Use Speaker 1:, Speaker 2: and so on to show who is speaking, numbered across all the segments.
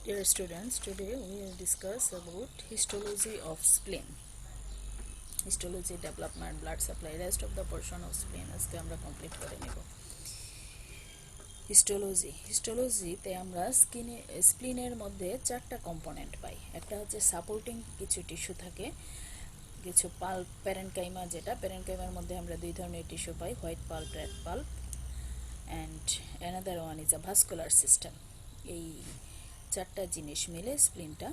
Speaker 1: Dear students, today we will discuss about histology of spleen. Histology, development, blood supply, rest of the portion of spleen আজকে আমরা complete করে নেব। হিস্টোলজিতে আমরা স্প্লিনের মধ্যে চারটা কম্পোনেন্ট পাই। একটা হচ্ছে সাপোর্টিং কিছু টিস্যু থাকে, কিছু পাল্প, প্যারেনকাইমা, যেটা প্যারেনকাইমার মধ্যে আমরা দুই ধরনের tissue pi, white pulp, red pulp, and another one is a vascular system. এই চারটা জিনিস মিলে স্প্লিনটা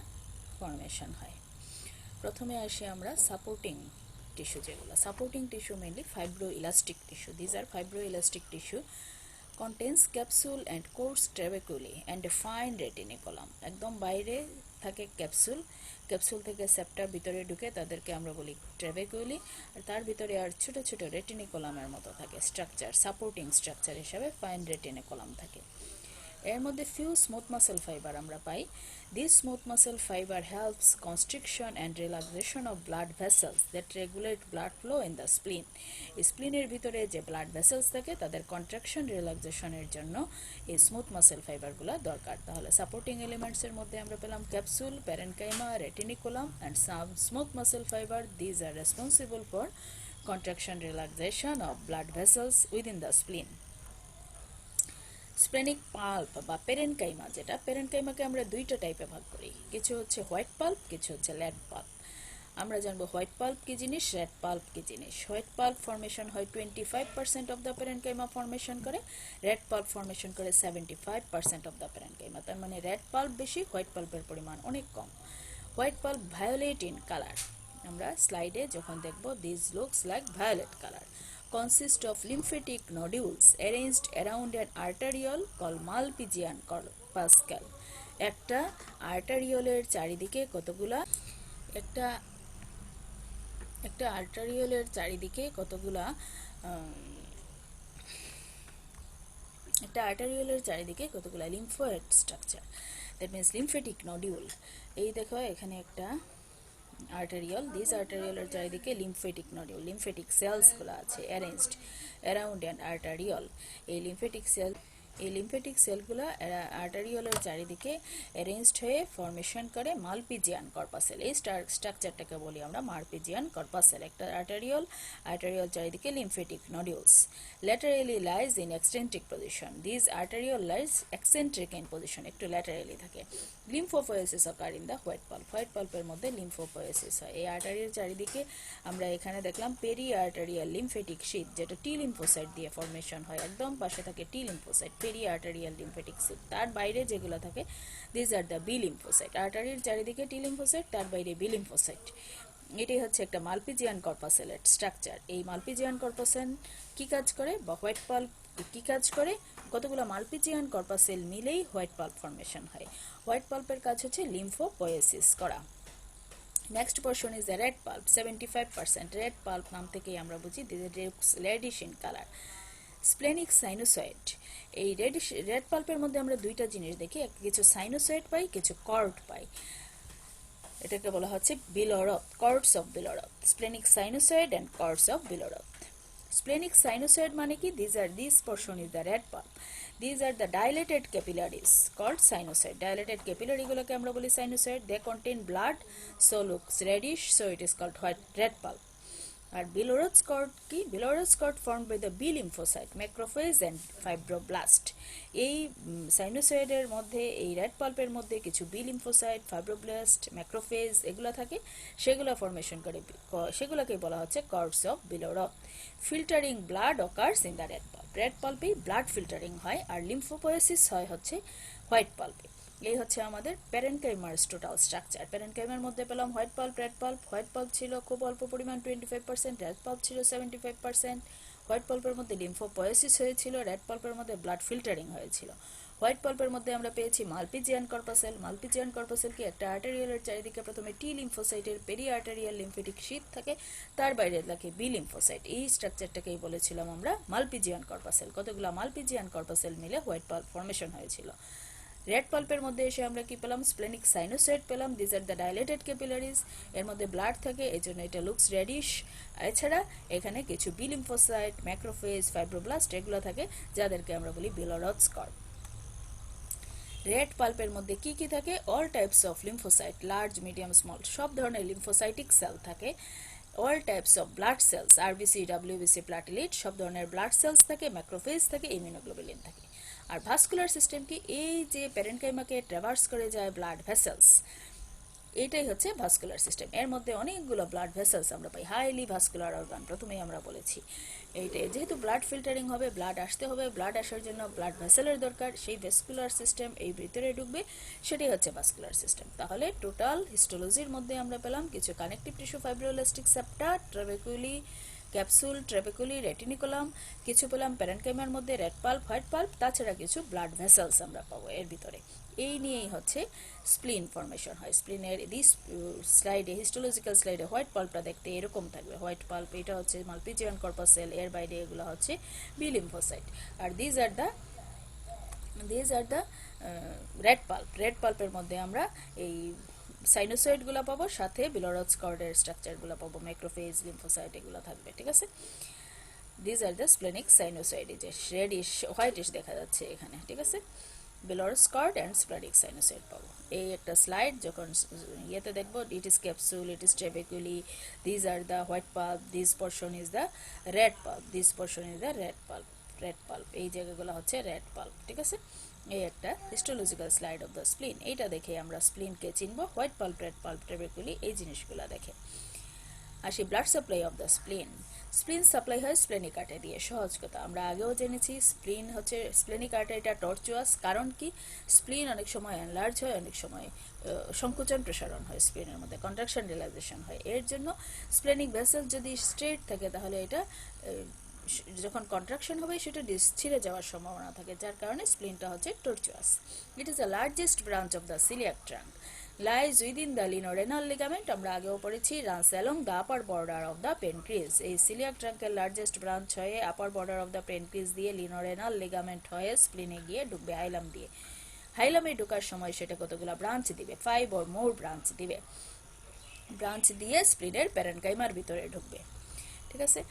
Speaker 1: ফর্মেশন হয়। প্রথমে আসি আমরা সাপোর্টিং টিস্যু, যেগুলো supporting tissue mainly fibroelastic tissue. These are fibroelastic tissue contains capsule and coarse trabeculae and a fine retiniculum। একদম বাইরে থাকে ক্যাপসুল, ক্যাপসুল থেকে সেপ্টা ভিতরে ঢুকে তাদেরকে আমরা বলি ট্রাবেকুলি, আর তার ভিতরে আর ছোট ছোট রেটিনিকুলামের মতো থাকে স্ট্রাকচার, সাপোর্টিং স্ট্রাকচার হিসাবে ফাইন রেটিনিকুলাম থাকে। এর মধ্যে ফিউ স্মুথ মাসেল ফাইবার আমরা পাই। This smooth muscle fibre helps constriction and relaxation of blood vessels that regulate blood flow in the spleen. স্প্লিনের ভিতরে যে ব্লাড ভেসেলস থাকে তাদের কন্ট্রাকশন রিল্যাক্সেশনের জন্য এই স্মুথ মাসেল ফাইবারগুলো দরকার। তাহলে সাপোর্টিং এলিমেন্টসের মধ্যে আমরা পেলাম capsule, parenchyma, reticulum and some smooth muscle fibre. These are responsible for contraction relaxation of blood vessels within the spleen. Splenic pulp বা পেরেনকাইমা, যেটা পেরেনকাইমাকে আমরা দুইটা টাইপে ভাগ করি, কিছু হচ্ছে হোয়াইট পাল্প, কিছু হচ্ছে রেড পাল্প। আমরা জানবো হোয়াইট পাল্প কি জিনিস, রেড পাল্প কি জিনিস। হোয়াইট পাল্প ফর্মেশন হয় 25% অফ দ্য পেরেনকাইমা ফর্মেশন করে, রেড পাল্প ফর্মেশন করে 75% অফ দ্য পেরেনকাইমা। তার মানে রেড পাল্প বেশি, হোয়াইট পাল্পের পরিমাণ অনেক কম। White pulp violet in colour, আমরা স্লাইডে যখন দেখব this looks like violet colour. consist of lymphatic nodules arranged around an arteriole called Malpighian corpuscle। একটা আর্টারিওলের চারিদিকে কতগুলা একটা একটা আর্টারিওলের চারিদিকে কতগুলা একটা আর্টারিওলের চারিদিকে কতগুলা lymphoid structure, that means lymphatic nodule. এই দেখো এখানে একটা আর্টারিয়ল, দিস আর্টারিয়লের চারিদিকে লিম্ফেটিক নডিউল, লিম্ফেটিক সেলসগুলো আছে অ্যারেঞ্জড অ্যারাউন্ড অ্যান আর্টারিয়ল। এই লিম্ফেটিক সেলগুলো আর্টারিয়লের চারিদিকে অ্যারেঞ্জড হয়ে ফর্মেশন করে মালপিজিয়ান কর্পাসেল। এই স্ট্রাকচারটাকে বলি আমরা মালপিজিয়ান কর্পাসেল। একটা আর্টারিয়ল চারিদিকে lymphatic nodules. Laterally lies in eccentric position. This arteriole lies eccentric in position, একটু ল্যাটারালি থাকে। Lymphopoiesis occur in the white pulp. হোয়াইট পাল্পের মধ্যে লিম্ফোপোয়েসিস হয়। এই আর্টারিয়াল চারিদিকে আমরা এখানে দেখলাম পেরি আর্টারিয়াল লিম্ফেটিক শীট, যেটা টি লিম্ফোসাইট দিয়ে ফর্মেশন হয়। একদম পাশে থাকে T lymphocyte, periarterial lymphatic sheath. তার বাইরে যেগুলো থাকে this are the B lymphocyte. আর্টারির চারিদিকে টি লিম্ফোসাইট, তার বাইরে বি লিম্ফোসাইট। এটাই হচ্ছে একটা মালপিজিয়ান কর্পাসেলের স্ট্রাকচার। এই মালপিজিয়ান কর্পাসেল কি কাজ করে, বা হোয়াইট পাল্প কি কাজ করে, কতগুলো মালপিজিয়ান কর্পাসেল মিলেই হোয়াইট পাল্প ফর্মেশন হয়। হোয়াইট পাল্পের কাজ হচ্ছে লিম্ফোপোয়েসিস করা। Next portion is the red pulp, 75%। Red pulp নাম থেকেই আমরা বুঝি reddish in colour. Splenic sinusoid. এই রেড পাল্পের মধ্যে আমরা দুইটা জিনিস দেখি, কিছু সাইনোসয়েড পাই, কিছু কর্ড পাই। এটাকে বলা হচ্ছে Billroth, cords of Billroth. Splenic sinusoid and cords of Billroth. Splenic sinusoid মানে কি, this portion is the red pulp. These are the dilated capillaries called sinusoid. Dilated capillary গুলোকে আমরা বলি sinusoid. They contain blood, so looks reddish, so it is called red pulp. R bilirubin cord কি, bilirubin cord formed by the B lymphocyte, macrophage and fibroblast। এই সাইনোসয়েডের মধ্যে, এই red পাল্পের মধ্যে কিছু বি লিম্ফোসাইট, ফাইব্রোব্লাস্ট, ম্যাক্রোফেজ এগুলো থাকে, সেগুলো ফর্মেশন করে, সেগুলোকে বলা হচ্ছে cords of Billroth. Filtering blood occurs in the red pulp. Red পাল্পেই ব্লাড ফিল্টারিং হয়, আর লিম্ফোপোয়েসিস হয় হচ্ছে হোয়াইট পাল্পে। এই হচ্ছে আমাদের প্যারেনকাইমার টোটাল স্ট্রাকচার। প্যারেনকাইমার মধ্যে পেলাম white pulp, red pulp. White pulp ছিল খুব অল্প পরিমাণ 25%, রেড পাল্প ছিল 75%। হোয়াইট পাল্পের মধ্যে লিম্ফোপোয়েসিস হয়েছিল, রেড পাল্পের মধ্যে ব্লাড ফিল্টারিং হয়েছিল। হোয়াইট পাল্পের মধ্যে আমরা পেয়েছি মালপিজিয়ান কর্পাসেল। মালপিজিয়ান কর্পাসেল কি, একটা আর্টারিয়ালের চারিদিকে প্রথমে টি লিম্ফোসাইটের পেরি আর্টারিয়াল লিম্ফেটিক শীট থাকে, তার বাইরে থাকে বি লিম্ফোসাইট। এই স্ট্রাকচারটাকেই বলেছিলাম আমরা মালপিজিয়ান কর্পাসেল। কতগুলো মালপিজিয়ান কর্পাসেল মিলে হোয়াইট পাল্প ফর্মেশন হয়েছিল। রেড পাল্পের মধ্যে এসে আমরা কি পেলাম, স্প্লেনিক সাইনোসয়েড পেলাম। This are the dilated capillaries, এর মধ্যে ব্লাড থাকে, এই জন্য এটা লুকস রেডিশ। এছাড়া এখানে কিছু বি লিম্ফোসাইট, ম্যাক্রোফেজ, ফাইব্রোব্লাস্ট এগুলো থাকে, যাদেরকে আমরা বলি বিলরথ কর্ড। রেড পাল্পের মধ্যে কি কি থাকে? All types of lymphocyte, large, medium, small, সব ধরনের লিম্ফোসাইটিক সেল থাকে। All types of blood cells, RBC, WBC, platelet, সব ধরনের ব্লাড সেলস থাকে, ম্যাক্রোফেজ থাকে, ইমিউনোগ্লোবুলিন থাকে। আর ভাস্কুলার সিস্টেম কি? এই যে প্যারেনকাইমাকে ট্রাভার্স করে যায় ব্লাড ভেসেলস, এটাই হচ্ছে ভাস্কুলার সিস্টেম। এর মধ্যে অনেকগুলো ব্লাড ভেসেলস আমরা পাই, হাইলি ভাস্কুলার অর্গান, প্রথমেই আমরা বলেছি। এইটাই, যেহেতু ব্লাড ফিল্টারিং হবে, ব্লাড আসতে হবে, ব্লাড আসার জন্য ব্লাড ভেসেলের দরকার, সেই ভেসকুলার সিস্টেম এই ভিতরে ঢুকবে, সেটাই হচ্ছে ভাস্কুলার সিস্টেম। তাহলে টোটাল হিস্টোলজির মধ্যে আমরা পেলাম কিছু কানেকটিভ টিস্যু, ফাইব্রোএলাস্টিক সেপ্টা, ট্রাবেকুলি, ক্যাপসুল, ট্রাবেকুলি, রেটিনিকুলাম, কিছু পেলাম প্যারেনকাইমার মধ্যে রেড পাল্প, হোয়াইট পাল্প, তাছাড়া কিছু ব্লাড ভেসেলস আমরা পাবো এর ভিতরে। এই নিয়েই হচ্ছে স্প্লিন ফর্মেশন হয়। স্প্লিনের দিস স্লাইডে, হিস্টোলজিক্যাল স্লাইডে হোয়াইট পাল্পটা দেখতে এরকম থাকবে। হোয়াইট পাল্প, এটা হচ্ছে মালপিজিয়ান কর্পাসেল, এর বাইরে এগুলো হচ্ছে বি লিম্ফোসাইট। আর these are the red pulp. Red পাল্পের মধ্যে আমরা এই সাইনোসয়েডগুলো পাবো, সাথে বিলোরস কর্ডের স্ট্রাকচারগুলো পাবো, ম্যাক্রোফেজ, লিম্ফোসাইট এগুলো থাকবে, ঠিক আছে। These are the splenic sinusoid, যে রেডিশ হোয়াইটিশ দেখা যাচ্ছে এখানে, ঠিক আছে। Billroth's cord and splenic sinusoid পাবো। এই একটা স্লাইড যখন ইয়েতে দেখবো, it is capsule, it is trabeculae, these are the white pulp, this portion is the red pulp, this portion is the red pulp, red pulp, এই জায়গাগুলো হচ্ছে red pulp, ঠিক আছে। এই একটা histological slide of the spleen. এইটা দেখে আমরা স্প্লিনকে চিনবো, হোয়াইট পাল্প, রেড পাল্প, ট্রেবেকুলি, এই জিনিসগুলো দেখে। আসি blood supply of the স্প্লিন। স্প্লিন supply হয় স্প্লেনিক আর্টারি দিয়ে, সহজ কথা, আমরা আগেও জেনেছি। স্প্লিন হচ্ছে, স্প্লেনিক আর্টারিটা টর্চুয়াস, কারণ কি? স্প্লিন অনেক সময় এনলার্জ হয়, অনেক সময় সংকোচন প্রসারণ হয়, স্প্লিনের মধ্যে কন্ট্রাকশন রিল্যাক্সেশন হয়। এর জন্য স্প্লেনিক ভেসেল যদি স্ট্রেট থাকে, তাহলে এটা যখন কন্ট্রাকশন হবে সেটা ছিঁড়ে যাওয়ার সম্ভাবনা থাকে, যার কারণে স্প্লিনটা হচ্ছে tortuous. It is the largest branch of the coeliac trunk, lies within the lienorenal ligament, আমরা আগেও পড়েছি, runs along the upper border of the pancreas। এই সিলিয়াক ট্রাঙ্কের লার্জেস্ট ব্রাঞ্চ হয়ে upper border of the pancreas দিয়ে লিনোরেনাল ligament হয়ে স্প্লিনে গিয়ে ঢুকবে হাইলাম দিয়ে। হাইলামে ঢোকার সময় সেটা কতগুলো ব্রাঞ্চ দিবে? 5 or more ব্রাঞ্চ দিবে। ব্রাঞ্চ দিয়ে স্প্লিনের প্যারেনকাইমার ভিতরে ঢুকবে, ঠিক আছে।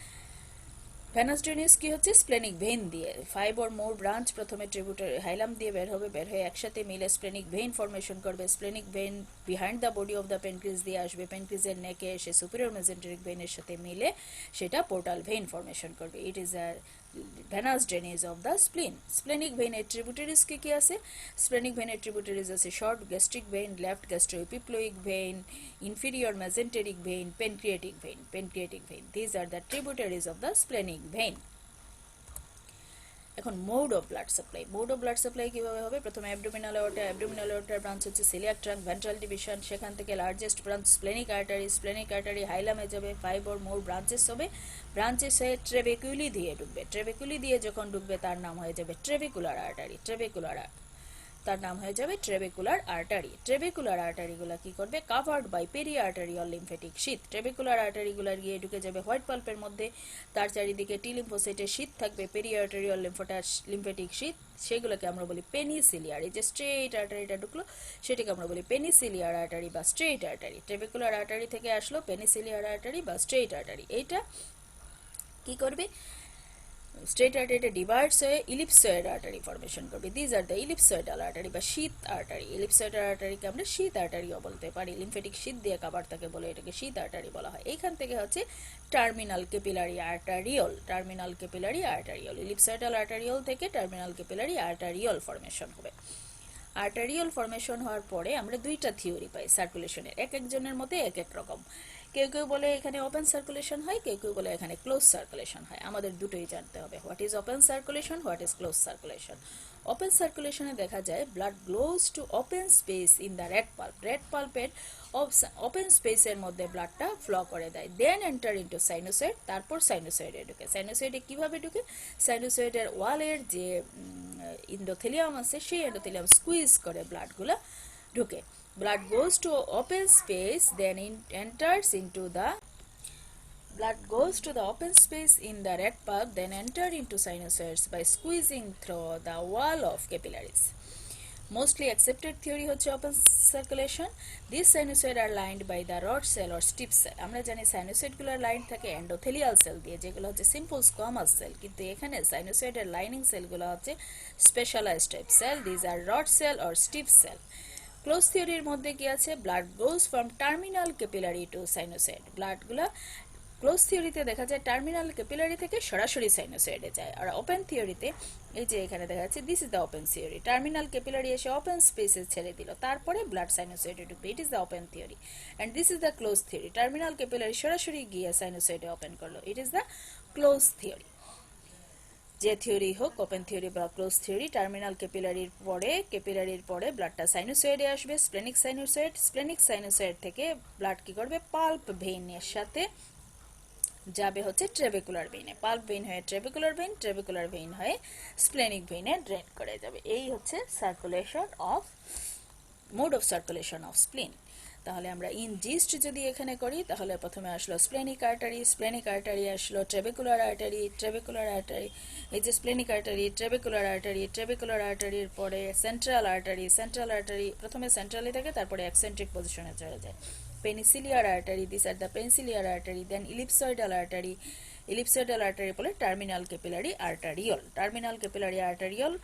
Speaker 1: ভেনাস ড্রেনেজ কি হচ্ছে? স্প্লেনিক ভেইন দিয়ে 5 or more ব্রাঞ্চ প্রথমে ট্রিবিউটারি হাইলাম দিয়ে বের হবে, বের হয়ে একসাথে মিলে স্প্লেনিক ভেইন ফর্মেশন করবে। Splenic vein behind the body of the pancreas দিয়ে আসবে, পেনক্রিজের নেকে এসে সুপিরিয়র মেজেন্টেরিক ভেইনের সাথে মিলে সেটা পোর্টাল ভেইন ফর্মেশন করবে। It is a venous drainage of the spleen. Splenic ভেইনের ট্রিবিউটারিজ কি আছে? স্প্লেনিক ভেইনের ট্রিবিউটারিজ আছে short gastric vein, left gastroepiploic vein, inferior mesenteric vein, pancreatic vein, pancreatic vein. These are the tributaries of the splenic vein. এখন mode of blood supply. Mode of blood supply কিভাবে হবে? প্রথমে abdominal artery, abdominal artery branch হচ্ছে coeliac trunk, ventral division, সেখান থেকে largest branch splenic artery, splenic artery হাইলামে যাবে, 5 or more branches হবে। ব্রাঞ্চেস হয়ে ট্রেবেকুলি দিয়ে ঢুকবে, ট্রেবেকুলি দিয়ে যখন ঢুকবে তার নাম হয়ে যাবে ট্রেবেকুলার আর্টারি, ট্রেবেকুলার তার নাম হয়ে যাবে ট্রেবেকুলার আর্টারি। ট্রেবেকুলার আর্টারিগুলো কি করবে? Covered by periarterial lymphatic sheath. Trabecular আর্টারিগুলো গিয়ে ঢুকে যাবে হোয়াইট পাল্পের মধ্যে, তার চারিদিকে টি লিম্ফোসাইটের শীত থাকবে, পেরি আর্টারিয়াল লিম্ফেটিক শীত, সেগুলোকে আমরা বলি পেনিসিলিয়ার। এই যে স্ট্রেট আর্টারিটা ঢুকলো সেটাকে আমরা বলি পেনিসিলিয়ার আর্টারি বা স্ট্রেট আর্টারি। ট্রেবেকুলার আর্টারি থেকে আসলো পেনিসিলিয়ার আর্টারি বা স্ট্রেট আর্টারি। এইটা কি করবে? স্ট্রেট আর্টারিটা ডিভাইডস হয়ে ইলিপসয়েড আর্টারি ফর্মেশন করবে। দিজ আর দ্য ইলিপসয়েডাল আর্টারি বা শীত আর্টারি। ইলিপসয়েডাল আর্টারিকে আমরা শীত আর্টারিও বলতে পারি, লিম্ফেটিক শীত দিয়ে কাবার থাকে বলে এটাকে শীত আর্টারি বলা হয়। এইখান থেকে হচ্ছে terminal capillary arteriole, terminal capillary arteriole, ইলিপসয়েডাল arteriole থেকে টার্মিনাল ক্যাপিলারি আর্টারিওল ফর্মেশন হবে। আর্টারিওল ফর্মেশন হওয়ার পরে আমরা দুইটা থিওরি পাই সার্কুলেশনের, এক একজনের মধ্যে এক এক রকম। কেউ কেউ বলে এখানে ওপেন সার্কুলেশন হয়, কেউ কেউ বলে এখানে ক্লোজ সার্কুলেশন হয়। আমাদের দুটোই জানতে হবে, what is open circulation, what is close circulation. Open সার্কুলেশনে দেখা যায় blood flows to open space in the red pulp, red পাল্পের ওপেন স্পেসের মধ্যে ব্লাডটা ফ্লো করে দেয়, দেন এন্টার ইন্টু সাইনোসয়েড, তারপর সাইনোসয়েডে ঢুকে। সাইনোসয়েডে কিভাবে ঢুকে? সাইনোসয়েডের ওয়ালের যে এন্ডোথেলিয়াম আছে সেই এন্ডোথেলিয়াম স্কুইজ করে ব্লাডগুলো ঢুকে। Blood goes to open space, then enters into the blood goes to the open space in the red pulp, then enter into sinusoids by squeezing through the wall of capillaries. Mostly accepted theory হচ্ছে open circulation. This sinusoid are lined by the rod cell or steep cell. আমরা জানি সাইনোসয়েডগুলোর line থাকে endothelial cell দিয়ে, যেগুলো হচ্ছে simple squamous cell, কিন্তু এখানে সাইনোসয়েডের লাইনিং সেলগুলো হচ্ছে specialised type cell. This are rod cell or steep cell. Close থিওরির মধ্যে কি আছে? Blood goes from terminal capillary to sinusoid. ব্লাডগুলো ক্লোজ থিওরিতে দেখা যায় টার্মিনাল ক্যাপিলারি থেকে সরাসরি সাইনোসয়েডে যায়। আর ওপেন থিওরিতে এই যে এখানে দেখা যাচ্ছে this is the open theory, terminal capillary এসে ওপেন স্পেসে ছেড়ে দিল, তারপরে ব্লাড সাইনোসয়েডে ঢুকবে। ইট is the open theory. And this is the close theory, terminal capillary সরাসরি গিয়ে সাইনোসয়েডে ওপেন করলো। ইট ইজ দ্য ক্লোজ থিওরি। যে থিওরি হোক, ওপেন থিওরি বা ক্লোজ থিওরি, টার্মিনাল ক্যাপিলারির পরে ব্লাডটা সাইনোসয়েডে আসবে, স্প্লেনিক সাইনোসয়েড। স্প্লেনিক সাইনোসয়েড থেকে ব্লাড কি করবে? পাল্প ভেইনের সাথে যাবে হচ্ছে ট্রেবেকুলার ভেইনে, পাল্প ভেইন হয়ে ট্রেবেকুলার ভেইন, ট্রেবেকুলার ভেইন হয়ে স্প্লেনিক ভেইনে ড্রেন করে যাবে। এই হচ্ছে circulation of mode of circulation of স্প্লিন। তাহলে আমরা ইন জিস্ট যদি এখানে করি, তাহলে প্রথমে আসলো স্প্লেনিক আর্টারি, স্প্লেনিক আর্টারি আসলো ট্রেবেকুলার আর্টারি, ট্রেবেকুলার আর্টারি, এই যে স্প্লেনিক আর্টারি, ট্রেবেকুলার আর্টারি, ট্রেবেকুলার আর্টারির পরে সেন্ট্রাল আর্টারি, সেন্ট্রাল আর্টারি প্রথমে সেন্ট্রালে থাকে, তারপরে এক্সেন্ট্রিক পজিশনে চলে যায়। Penicillar artery, this are the penicillar artery, then ellipsoidal artery, ellipsoidal artery বলে terminal capillary arteriole. Terminal capillary arteriole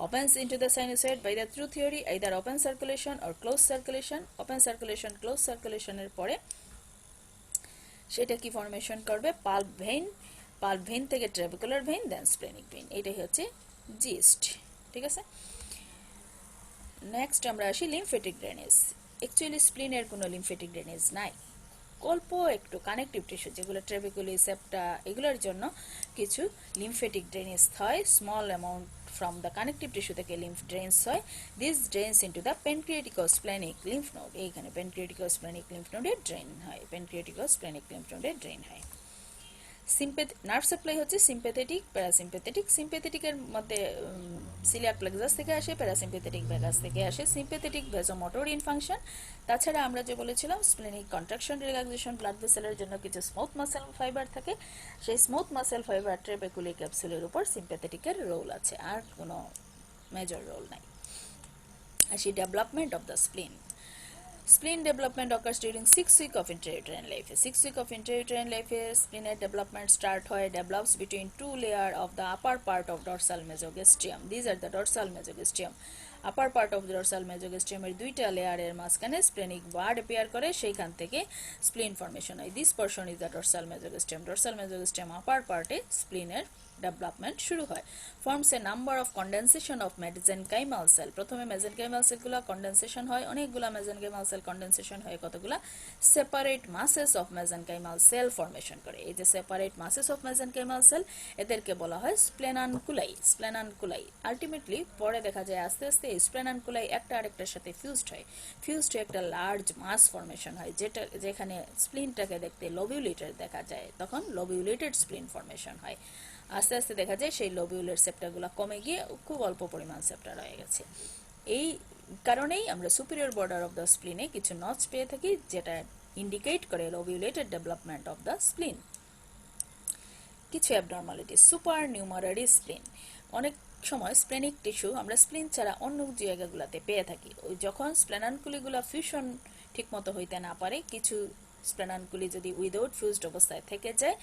Speaker 1: opens into the sinusoid by the through theory either open circulation or closed circulation. open circulation closed circulation এর পরে সেটা কি formation করবে? Pulp vein, pulp vein থেকে ট্রেবেকুলার vein, দেন splenic vein. এটাই হচ্ছে gist. ঠিক আছে, নেক্সট আমরা আসি লিমফেটিক ড্রেনেজ। অ্যাকচুয়ালি স্প্লিনের কোনো লিমফেটিক ড্রেনেজ নাই, অল্প একটু কানেকটিভ টিস্যু যেগুলো ট্রেবেকুলি, সেপ্টা, এগুলোর জন্য কিছু লিমফেটিক ড্রেনেজ হয়। Small amount from the connective tissue থেকে লিম্ফ ড্রেন্স হয়। This drains into the pancreaticosplenic lymph node. এইখানে প্যানক্রিয়াটিকো-স্প্লেনিক লিম্ফ নোডে ড্রেন হয়, প্যানক্রিয়াটিকো-স্প্লেনিক লিম্ফ নোডে ড্রেন হয়। নার্ভ সাপ্লাই হচ্ছে সিম্প্যাথেটিক, প্যারাসিম্প্যাথেটিক। সিম্প্যাথেটিকের মধ্যে সিলিয়াক প্লেক্সাস থেকে আসে, প্যারাসিম্প্যাথেটিক ভেগাস থেকে আসে। Sympathetic vasomotor in function. তাছাড়া আমরা যে বলেছিলাম স্প্লেনিক কন্ট্রাকশন, রিল্যাক্সেশন, ব্লাড ভেসেলের জন্য কিছু স্মুথ মাসেল ফাইবার থাকে, সেই স্মুথ মাসেল ফাইবার ট্রেবেকুলি ক্যাপসুলের উপর সিম্প্যাথেটিকের রোল আছে, আর কোনো মেজর রোল নাই। আসি development of the স্প্লিন। Spleen development occurs during 6 weeks of intrauterine life. 6 weeks of intrauterine life, spleen development develops between two layers of the upper part of dorsal mesogastrium. These are the dorsal mesogastrium. Upper part of dorsal মেজোগাস্ট্রিয়ামের দুইটা লেয়ারের মাঝখানে splenic bud appear করে, সেইখান থেকে spleen formation হয়। This portion is the dorsal mesogastrium. Dorsal mesogastrium upper পার্টে স্প্লিনের ডেভেলপমেন্ট শুরু হয়। Forms a number of condensation of mesenchymal cell. প্রথমে মেজেনকাইমাল সেলগুলো কন্ডেনসেশন হয়, অনেকগুলা মেজেনকাইমাল সেল কন্ডেনসেশন হয়ে কতগুলা separate masses of mesenchymal cell formation করে। এই যে separate masses of mesenchymal cell, এদেরকে বলা হয় স্প্লেনানকুলাই। স্প্লেনানকুলাই আলটিমেটলি পরে দেখা যায় আস্তে আস্তে এই স্প্লেনানকুলাই একটা আরেকটার সাথে ফিউজড হয়, ফিউজড হয়ে একটা লার্জ মাস ফর্মেশন হয়, যেখানে স্প্লিনটাকে দেখতে লোবিউলেটেড দেখা যায়, তখন লোবিউলেটেড স্প্লিন ফর্মেশন হয়। আস্তে আস্তে দেখা যায় সেই লোবিউলের সেপ্টাগুলো কমে গিয়ে খুব অল্প পরিমাণ সেপ্টা রয়ে গেছে। এই কারণেই আমরা সুপিরিয়র বর্ডার অফ দ্য স্প্লিনে কিছু নচ পেয়ে থাকি, যেটা ইন্ডিকেট করে লোবিউলেটেড ডেভেলপমেন্ট অফ দ্য স্প্লিন। কিছু অ্যাবনর্মালিটি, সুপার নিউমারারি স্প্লিন। অনেক সময় স্প্লেনিক টিস্যু আমরা স্প্লিন ছাড়া অন্য জায়গাগুলোতে পেয়ে থাকি। ওই যখন স্প্লেনানকুলিগুলো ফিউশন ঠিকমতো হইতে না পারে, কিছু স্প্লেনানকুলি যদি উইদাউট ফিউজড অবস্থায় থেকে যায়,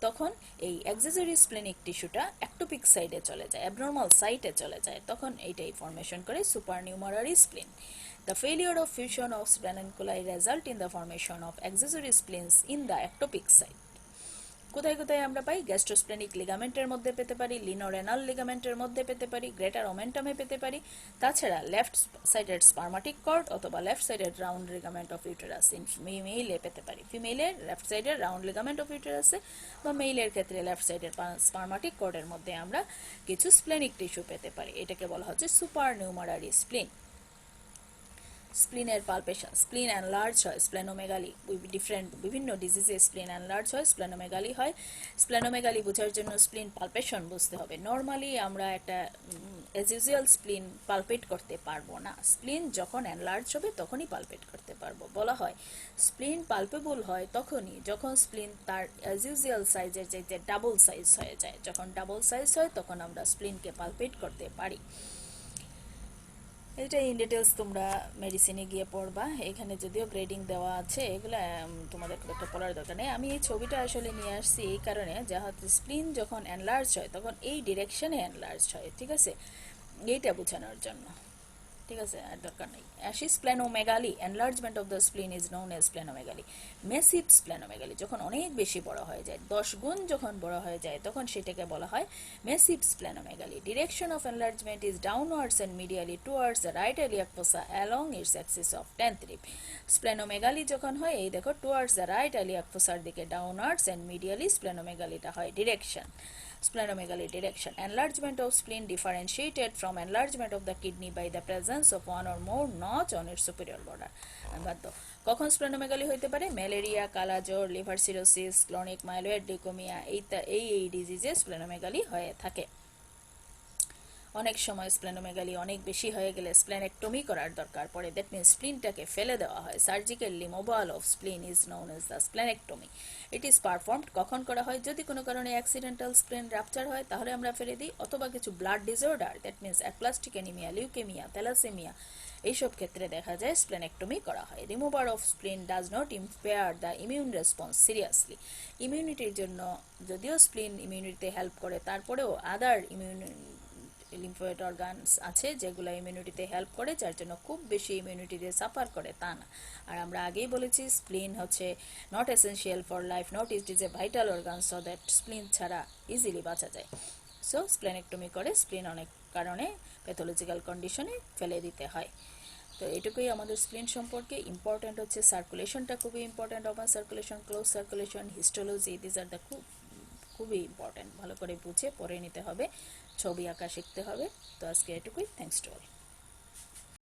Speaker 1: তখন এই এক্সেসরি স্প্লেনিক টিস্যুটা অ্যাক্টোপিক সাইডে চলে যায়, অ্যাবনর্মাল সাইটে চলে যায়, তখন এইটাই ফর্মেশন করে super numerary স্প্লিন। The failure of fusion of splenomegaly result in the formation of accessory spleens in the ectopic site. কোথায় কোথায় আমরা পাই? গ্যাস্ট্রোস্প্লেনিক লিগামেন্টের মধ্যে পেতে পারি, লিনোরেনাল লিগামেন্টের মধ্যে পেতে পারি, গ্রেটার ওমেন্টামে পেতে পারি। তাছাড়া লেফট সাইডেড স্পার্মাটিক কর্ড অথবা left sided round ligament of uterus in মেইলে পেতে পারি। ফিমেলের লেফট সাইডের রাউন্ড লিগামেন্ট অফ ইউটেরাসে বা মেইলের ক্ষেত্রে লেফট সাইডের স্পার্মাটিক কর্ডের মধ্যে আমরা কিছু স্প্লেনিক টিস্যু পেতে পারি। এটাকে বলা হচ্ছে সুপার নিউমারারি স্প্লিন। স্প্লিনের পালপেশন, স্প্লিন এনলার্জ হয়, স্প্লেনোমেগালি, বিভিন্ন ডিজিজে স্প্লিন এনলার্জ হয়, স্প্লেনোমেগালি হয়। স্প্লেনোমেগালি বোঝার জন্য স্প্লিন পালপেশন বুঝতে হবে। নর্মালি আমরা একটা এজ ইউজুয়াল স্প্লিন পালপেট করতে পারবো না, স্প্লিন যখন এনলার্জ হবে তখনই পালপেট করতে পারবো। বলা হয় স্প্লিন পালপেবল হয় তখনই যখন স্প্লিন তার এজ ইউজুয়াল সাইজের চাইতে ডাবল সাইজ হয়ে যায়। যখন ডাবল সাইজ হয় তখন আমরা স্প্লিনকে পালপেট করতে পারি। এটা ইন ডিটেলস তোমরা মেডিসিনে গিয়ে পড়বা, এখানে যদিও গ্রেডিং দেওয়া আছে, এগুলো তোমাদের খুব একটা পড়ার দরকার নেই। আমি এই ছবিটা আসলে নিয়ে আসছি এই কারণে, যা হচ্ছে স্প্লিন যখন এনলার্জ হয় তখন এই ডিরেকশনে এনলার্জ হয়, ঠিক আছে, এইটা বোঝানোর জন্য, ঠিক আছে, আর দরকার নেই। আসি splenomegaly, enlargement of the স্প্লিন is known as splenomegaly. Massive splenomegaly যখন অনেক বেশি বড় হয়ে যায়, 10 গুণ যখন বড় হয়ে যায়, তখন সেটাকে বলা হয় massive splenomegaly. Direction of enlargement is downwards and medially towards the right iliac fossa along its axis of 10th rib। Splenomegaly যখন হয়, এই দেখো টুয়ার্ডস দ্য রাইট ইলিয়াক ফোসার দিকে ডাউনওয়ার্ডস এন্ড মিডিয়ালি স্প্লেনোমেগালিটা হয় direction. Splenomegaly direction. Enlargement of spleen differentiated from enlargement of the kidney by the presence of one or more notch on its superior border. কখন splenomegaly হইতে পারে? Malaria, কালাজ্বর, liver cirrhosis, chronic myeloid leukaemia, এই ডিজিজে splenomegaly হয়ে থাকে। অনেক সময় স্প্লেনোমেগালি অনেক বেশি হয়ে গেলে স্প্লেনেক্টমি করার দরকার পড়ে, দ্যাট মিনস স্প্লিনটাকে ফেলে দেওয়া হয়। Surgical removal of স্প্লিন is known as the splenectomy. It is performed কখন করা হয়? যদি কোনো কারণে অ্যাক্সিডেন্টাল স্প্লেন রাপচার হয় তাহলে আমরা ফেলে দিই, অথবা কিছু blood disorder, that means aplastic anaemia, leukaemia, thalassaemia, এইসব ক্ষেত্রে দেখা যায় স্প্লেনেক্টমি করা হয়। Removal of spleen does not impair the immune response seriously. ইমিউনিটির জন্য যদিও স্প্লিন ইমিউনিটিতে হেল্প করে, তারপরেও আদার লিম্ফোয়েড অর্গানস আছে যেগুলো ইমিউনিটিতে হেল্প করে, যার জন্য খুব বেশি ইমিউনিটিতে সাফার করে তা না। আর আমরা আগেই বলেছি স্প্লিন হচ্ছে not essential for life, not it is a vital organ, so that স্প্লিন ছাড়া ইজিলি বাঁচা যায়। সো স্প্লেনেক্টমি করে স্প্লিন অনেক কারণে প্যাথোলজিক্যাল কন্ডিশনে ফেলে দিতে হয়। তো এটুকুই আমাদের স্প্লিন সম্পর্কে। ইম্পর্ট্যান্ট হচ্ছে সার্কুলেশনটা খুবই important, open circulation, close circulation, histology, this are the খুবই ইম্পর্ট্যান্ট, ভালো করে বুঝে পড়ে নিতে হবে, ছবি আঁকা শিখতে হবে। তো আজকে এটুকুই, থ্যাঙ্কস টু অল।